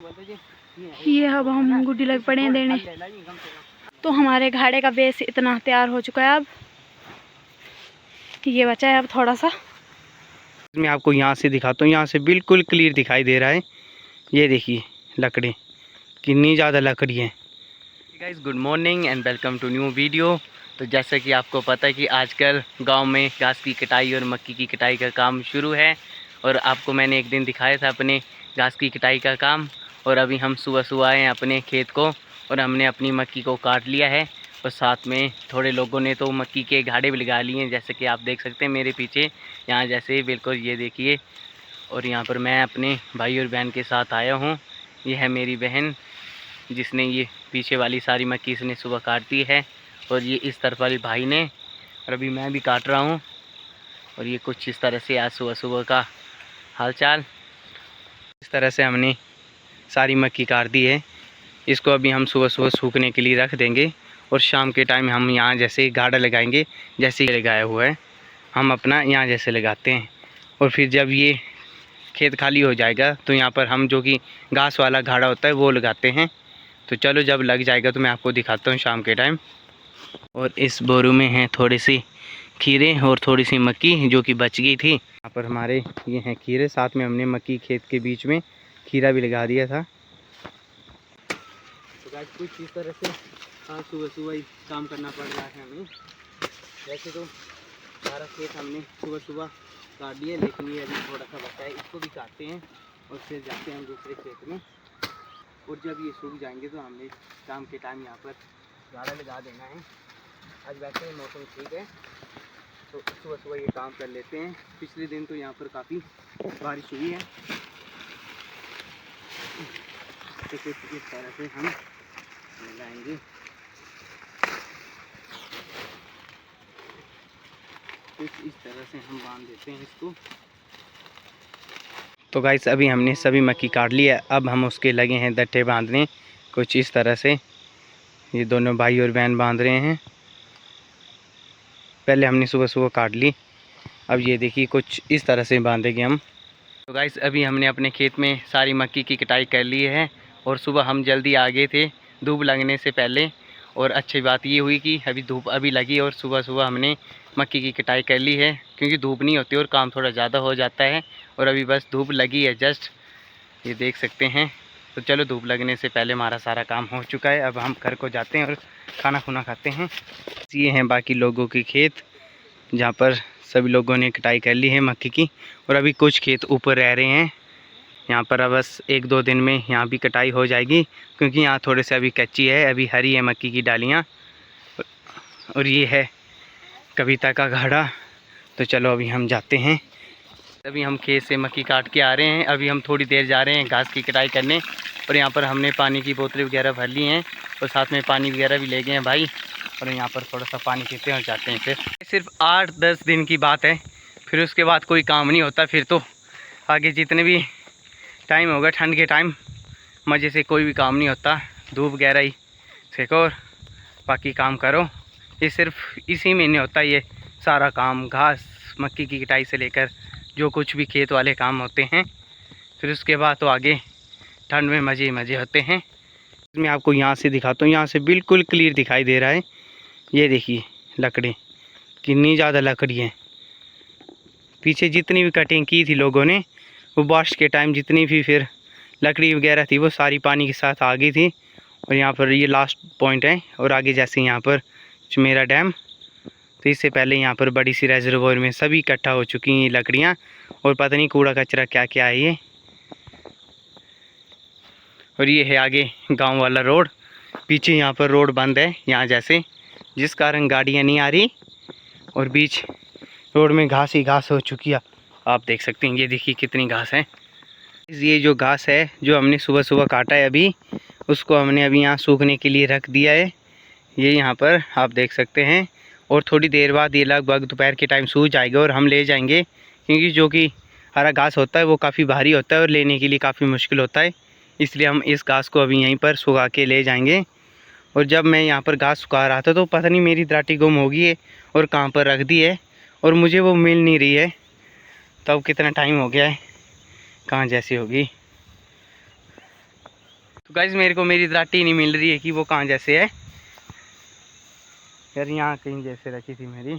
ये अब हम गुड्डी लग पड़े हैं देने। तो हमारे घाड़े का बेस इतना तैयार हो चुका है। अब ये बचा है अब थोड़ा सा। मैं आपको यहाँ से दिखाता हूँ, यहाँ से बिल्कुल क्लियर दिखाई दे रहा है। ये देखिए लकड़ी, कितनी ज़्यादा लकड़ी है। Guys good morning and welcome to new video. तो जैसा कि आपको पता है कि आजकल गांव में घास की कटाई और मक्की की कटाई का काम शुरू है। और आपको मैंने एक दिन दिखाया था अपने घास की कटाई का काम। और अभी हम सुबह सुबह आए हैं अपने खेत को और हमने अपनी मक्की को काट लिया है। और साथ में थोड़े लोगों ने तो मक्की के घाड़े भी लगा लिए हैं, जैसे कि आप देख सकते हैं मेरे पीछे यहाँ, जैसे बिल्कुल ये देखिए। और यहाँ पर मैं अपने भाई और बहन के साथ आया हूँ। ये है मेरी बहन जिसने ये पीछे वाली सारी मक्की इसने सुबह काट दी है। और ये इस तरफ वाली भाई ने, और अभी मैं भी काट रहा हूँ। और ये कुछ इस तरह से आज सुबह सुबह का हालचाल। इस तरह से हमने सारी मक्की काट दी है। इसको अभी हम सुबह सुबह सूखने के लिए रख देंगे। और शाम के टाइम हम यहाँ जैसे गाड़ा लगाएंगे, जैसे ये लगाया हुआ है हम अपना यहाँ जैसे लगाते हैं। और फिर जब ये खेत खाली हो जाएगा तो यहाँ पर हम जो कि घास वाला घाड़ा होता है वो लगाते हैं। तो चलो जब लग जाएगा तो मैं आपको दिखाता हूँ शाम के टाइम। और इस बोरू में हैं थोड़ी सी खीरे और थोड़ी सी मक्की जो कि बच गई थी। यहाँ पर हमारे ये हैं खीरे, साथ में हमने मक्की खेत के बीच में खीरा भी लगा दिया था। तो गाइस कुछ इस तरह से आज सुबह सुबह ही काम करना पड़ रहा है हमें। वैसे तो सारा खेत हमने सुबह सुबह काट दिया, लेकिन ये अभी थोड़ा सा बचा है, इसको भी काटते हैं और फिर जाते हैं दूसरे खेत में। और जब ये सूख जाएंगे तो हमने शाम के टाइम यहाँ पर गाड़ा लगा देना है। आज वैसे ही मौसम ठीक है तो सुबह सुबह ये काम कर लेते हैं। पिछले दिन तो यहाँ पर काफ़ी बारिश हुई है, तो कुछ इस तरह से हम लगाएंगे। कुछ इस तरह से हम बांध देते हैं इसको। तो गाइस अभी हमने सभी मक्की काट ली है, अब हम उसके लगे हैं दट्टे बांधने। कुछ इस तरह से ये दोनों भाई और बहन बांध रहे हैं। पहले हमने सुबह सुबह काट ली, अब ये देखिए कुछ इस तरह से बांधेंगे हम। तो गाइस अभी हमने अपने खेत में सारी मक्की की कटाई कर ली है। और सुबह हम जल्दी आ गए थे धूप लगने से पहले। और अच्छी बात ये हुई कि अभी धूप अभी लगी और सुबह सुबह हमने मक्की की कटाई कर ली है, क्योंकि धूप नहीं होती और काम थोड़ा ज़्यादा हो जाता है। और अभी बस धूप लगी है जस्ट, ये देख सकते हैं। तो चलो धूप लगने से पहले हमारा सारा काम हो चुका है। अब हम घर को जाते हैं और खाना खुना खाते हैं। ये हैं बाकी लोगों के खेत जहाँ पर सभी लोगों ने कटाई कर ली है मक्की की। और अभी कुछ खेत ऊपर रह रहे हैं, यहाँ पर अब बस एक दो दिन में यहाँ भी कटाई हो जाएगी, क्योंकि यहाँ थोड़े से अभी कच्ची है, अभी हरी है मक्की की डालियाँ। और ये है कविता का घाड़ा। तो चलो अभी हम जाते हैं। अभी हम खेत से मक्की काट के आ रहे हैं, अभी हम थोड़ी देर जा रहे हैं घास की कटाई करने। और यहाँ पर हमने पानी की बोतलें वगैरह भर ली हैं और साथ में पानी वगैरह भी ले गए हैं भाई। और यहाँ पर थोड़ा सा पानी पीते हैं और जाते हैं। फिर सिर्फ 8-10 दिन की बात है, फिर उसके बाद कोई काम नहीं होता। फिर तो आगे जितने भी टाइम होगा ठंड के टाइम मज़े से कोई भी काम नहीं होता। धूप वगैरह ही सेको और बाकी काम करो। ये सिर्फ इसी महीने होता है ये सारा काम, घास मक्की की कटाई से लेकर जो कुछ भी खेत वाले काम होते हैं। फिर उसके बाद तो आगे ठंड में मज़े मज़े होते हैं। मैं आपको यहाँ से दिखाता हूँ, यहाँ से बिल्कुल क्लियर दिखाई दे रहा है। ये देखिए लकड़ी, कितनी ज़्यादा लकड़ी है। पीछे जितनी भी कटिंग की थी लोगों ने, वो बारिश के टाइम जितनी भी फिर लकड़ी वगैरह थी वो सारी पानी के साथ आ गई थी। और यहाँ पर ये लास्ट पॉइंट है। और आगे जैसे यहाँ पर मेरा डैम, तो इससे पहले यहाँ पर बड़ी सी रेजर्वोयर में सभी इकट्ठा हो चुकी हैं लकड़ियाँ। और पता नहीं कूड़ा कचरा क्या क्या है ये। और ये है आगे गांव वाला रोड, पीछे यहाँ पर रोड बंद है यहाँ जैसे, जिस कारण गाड़ियाँ नहीं आ रही। और बीच रोड में घास ही घास हो चुकी है, आप देख सकते हैं। ये देखिए कितनी घास है। ये जो घास है जो हमने सुबह सुबह काटा है अभी, उसको हमने अभी यहाँ सूखने के लिए रख दिया है। ये यहाँ पर आप देख सकते हैं। और थोड़ी देर बाद ये लगभग दोपहर के टाइम सूख जाएगा और हम ले जाएंगे, क्योंकि जो कि हरा घास होता है वो काफ़ी भारी होता है और लेने के लिए काफ़ी मुश्किल होता है। इसलिए हम इस घास को अभी यहीं पर सुखा के ले जाएंगे। और जब मैं यहाँ पर घास सुखा रहा था तो पता नहीं मेरी दराटी गुम हो गई है और कहाँ पर रख दी है और मुझे वो मिल नहीं रही है। तब कितना टाइम हो गया है, कहाँ जैसी होगी। तो गाइस मेरे को मेरी दराटी नहीं मिल रही है कि वो कहाँ जैसे है यार। यहाँ कहीं जैसे रखी थी मेरी,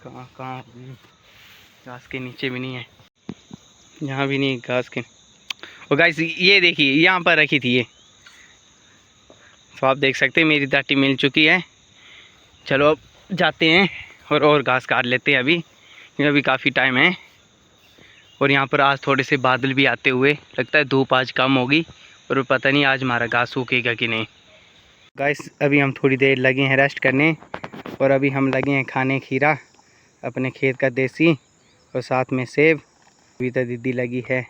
कहाँ कहाँ होगी? घास के नीचे भी नहीं है, यहाँ भी नहीं घास के। और गाइस ये देखिए यहाँ पर रखी थी ये, तो आप देख सकते हैं मेरी दराटी मिल चुकी है। चलो अब जाते हैं और घास काट लेते हैं अभी, क्योंकि अभी काफ़ी टाइम है। और यहाँ पर आज थोड़े से बादल भी आते हुए लगता है धूप आज कम होगी, और पता नहीं आज हमारा घास सूखेगा कि नहीं। गाइस अभी हम थोड़ी देर लगे हैं रेस्ट करने, और अभी हम लगे हैं खाने खीरा अपने खेत का देसी, और साथ में सेब। अभी तो दीदी लगी है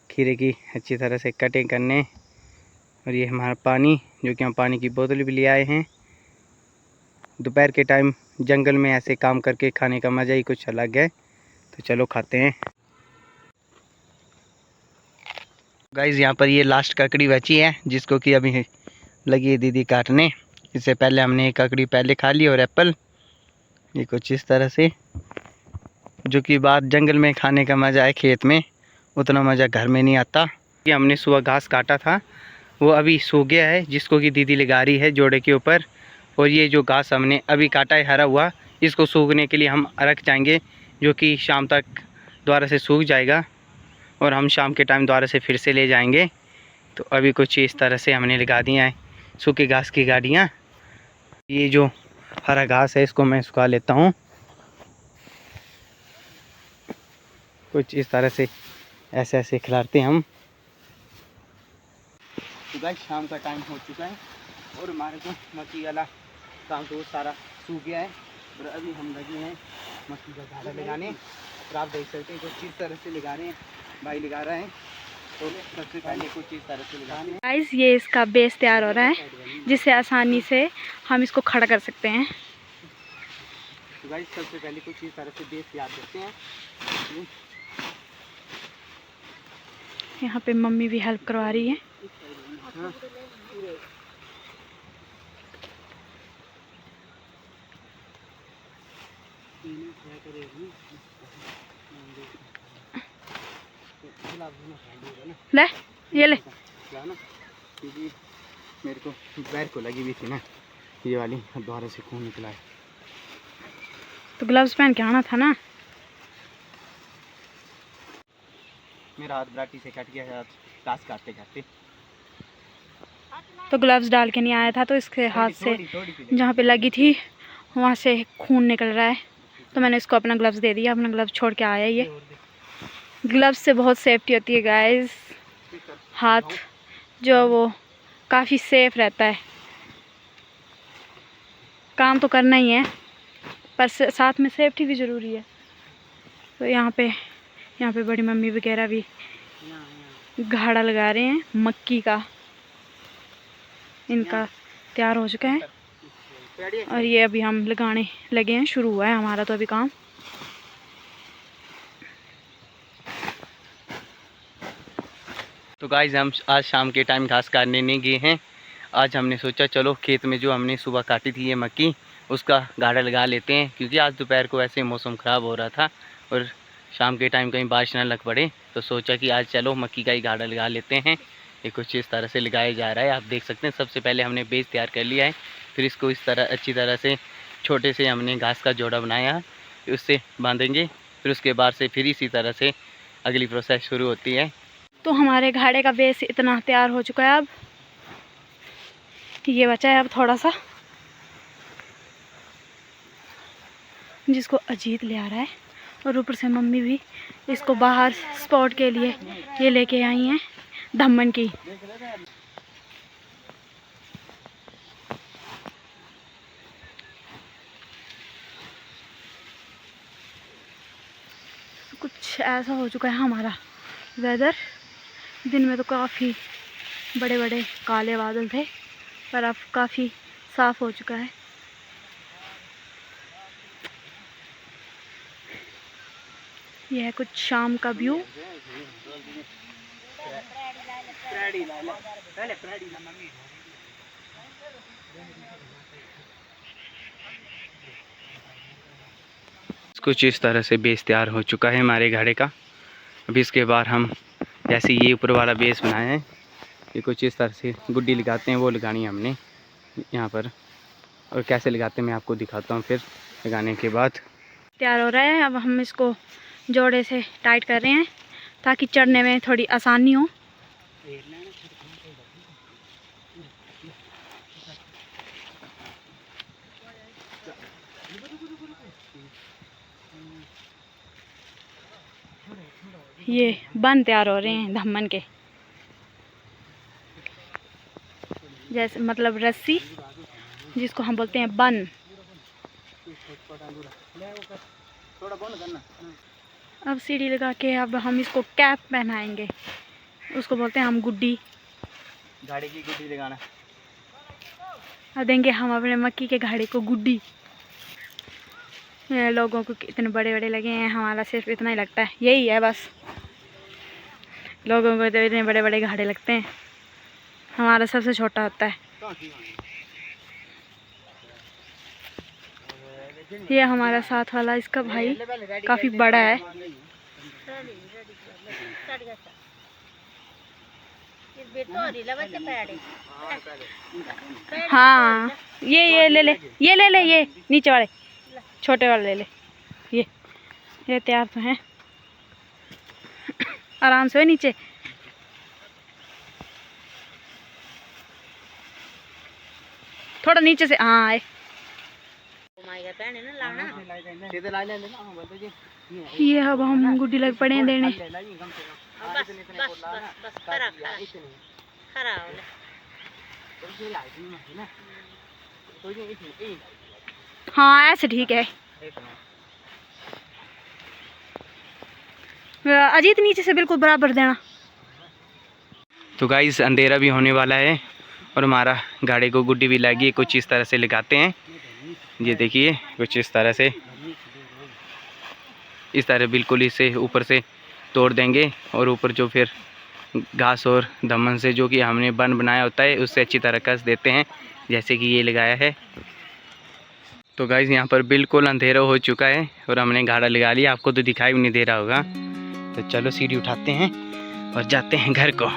खीरे की अच्छी तरह से कटिंग करने। और ये हमारा पानी, जो कि हम पानी की बोतल भी ले आए हैं। दोपहर के टाइम जंगल में ऐसे काम करके खाने का मज़ा ही कुछ अलग है। तो चलो खाते हैं। गाइस यहाँ पर ये लास्ट ककड़ी बची है, जिसको कि अभी लगी है दीदी काटने। इससे पहले हमने एक ककड़ी पहले खा ली और एप्पल, ये कुछ इस तरह से। जो कि बात जंगल में खाने का मज़ा है, खेत में उतना मज़ा घर में नहीं आता। ये हमने सुबह घास काटा था, वो अभी सूख गया है, जिसको कि दीदी लगा रही है जोड़े के ऊपर। और ये जो घास हमने अभी काटा है हरा हुआ, इसको सूखने के लिए हम रख जाएंगे, जो कि शाम तक दोबारा से सूख जाएगा, और हम शाम के टाइम दोबारा से फिर से ले जाएंगे। तो अभी कुछ इस तरह से हमने लगा दिया है सूखे घास की गाड़ियाँ। ये जो हरा घास है इसको मैं सुखा लेता हूँ कुछ इस तरह से, ऐसे ऐसे खिलाते हैं हम। तो गाइस शाम का टाइम हो चुका है, और हमारे को मक्की वाला काम तो सारा सूख गया है, और अभी हम लगे हैं मक्की का घाटा लगाने। और आप देख सकते हैं कुछ इस तरह से लगा रहे हैं, भाई लगा रहे हैं। तो सबसे पहले कुछ इस तरह से लगाने हैं। गाइस ये इसका बेस तैयार हो रहा है, जिससे आसानी से हम इसको खड़ा कर सकते हैं। तो गाइस सबसे पहले कुछ इस तरह से बेस तैयार करते हैं। यहाँ पे मम्मी भी हेल्प करवा रही है। हाँ। ले ये ले। क्योंकि मेरे को पैर को लगी हुई थी ना ये वाली, दोबारा से खून निकला है। तो ग्लव्स पहन के आना था ना। मेरा हाथ बराटी से कट गया है घास काटते काटते। तो ग्लव्स डाल के नहीं आया था, तो इसके हाथ से जहाँ पे लगी थी वहाँ से खून निकल रहा है। तो मैंने इसको अपना ग्लव्स दे दिया, अपना ग्लव्स छोड़ के आया। ये ग्लव्स से बहुत सेफ्टी होती है गाइस, हाथ जो वो काफ़ी सेफ रहता है। काम तो करना ही है, पर साथ में सेफ्टी भी ज़रूरी है। तो यहाँ पे बड़ी मम्मी वगैरह भी घाड़ा लगा रहे हैं मक्की का। इनका तैयार हो चुका है, और ये अभी हम लगाने लगे हैं। शुरू हुआ है हमारा तो अभी काम। तो गाइस हम आज शाम के टाइम घास काटने नहीं गए हैं। आज हमने सोचा चलो खेत में जो हमने सुबह काटी थी ये मक्की, उसका गाड़ा लगा लेते हैं, क्योंकि आज दोपहर को ऐसे मौसम ख़राब हो रहा था और शाम के टाइम कहीं बारिश ना लग पड़े। तो सोचा कि आज चलो मक्की का ही गाड़ा लगा लेते हैं। ये कुछ इस तरह से लगाया जा रहा है, आप देख सकते हैं। सबसे पहले हमने बेस तैयार कर लिया है, फिर इसको इस तरह अच्छी तरह से छोटे से हमने घास का जोड़ा बनाया, उससे बांधेंगे। फिर उसके बाद से फिर इसी तरह से अगली प्रोसेस शुरू होती है। तो हमारे घाड़े का बेस इतना तैयार हो चुका है। अब ये बचा है अब थोड़ा सा, जिसको अजीत ले आ रहा है। और ऊपर से मम्मी भी इसको बाहर स्पॉट के लिए ये लेके आई हैं धम्मन की। कुछ ऐसा हो चुका है हमारा वेदर। दिन में तो काफ़ी बड़े बड़े काले बादल थे, पर अब काफ़ी साफ़ हो चुका है। यह है कुछ शाम का व्यू। कुछ इस तरह से बेस तैयार हो चुका है हमारे घाड़े का। अभी इसके बाद हम जैसे ये ऊपर वाला बेस बनाया है, ये कुछ इस तरह से गुड्डी लगाते हैं, वो लगानी है हमने यहाँ पर। और कैसे लगाते हैं मैं आपको दिखाता हूँ फिर लगाने के बाद। तैयार हो रहा है। अब हम इसको जोड़े से टाइट कर रहे हैं ताकि चढ़ने में थोड़ी आसानी हो। ये बन तैयार हो रहे हैं धम्मन के, जैसे मतलब रस्सी जिसको हम बोलते हैं बन। अब सीढ़ी लगा के अब हम इसको कैप पहनाएंगे, उसको बोलते हैं हम गुड्डी। गाड़ी की गुड्डी लगाना। अब देंगे हम अपने मक्की के घाड़े को गुड्डी। ये लोगों को इतने बड़े बड़े लगे हैं, हमारा सिर्फ इतना ही लगता है, यही है बस। लोगों को तो इतने बड़े बड़े घाड़े लगते हैं, हमारा सबसे छोटा होता है। ये हमारा साथ वाला इसका भाई काफ़ी बड़ा है। हाँ ये ले ले, ये ले ले, ये नीचे वाले छोटे वाले ले ले। ये तैयार तो हैं, आराम से नीचे। थोड़ा नीचे से, हाँ आए। ये अब हम गुड्डी लग पड़े हैं देने। हाँ ऐसे ठीक है। अजीत नीचे से बिल्कुल बराबर देना। तो गाइस अंधेरा भी होने वाला है और हमारा गाड़ी को गुड्डी भी लगी। कुछ इस तरह से लगाते हैं, ये देखिए कुछ इस तरह से, इस तरह बिल्कुल इसे ऊपर से तोड़ देंगे और ऊपर जो फिर घास और दमन से जो कि हमने बन बनाया होता है उससे अच्छी तरह कस देते हैं, जैसे कि ये लगाया है। तो गाइस यहाँ पर बिल्कुल अंधेरा हो चुका है और हमने गाड़ा लगा लिया, आपको तो दिखाई भी नहीं दे रहा होगा। तो चलो सीढ़ी उठाते हैं और जाते हैं घर को।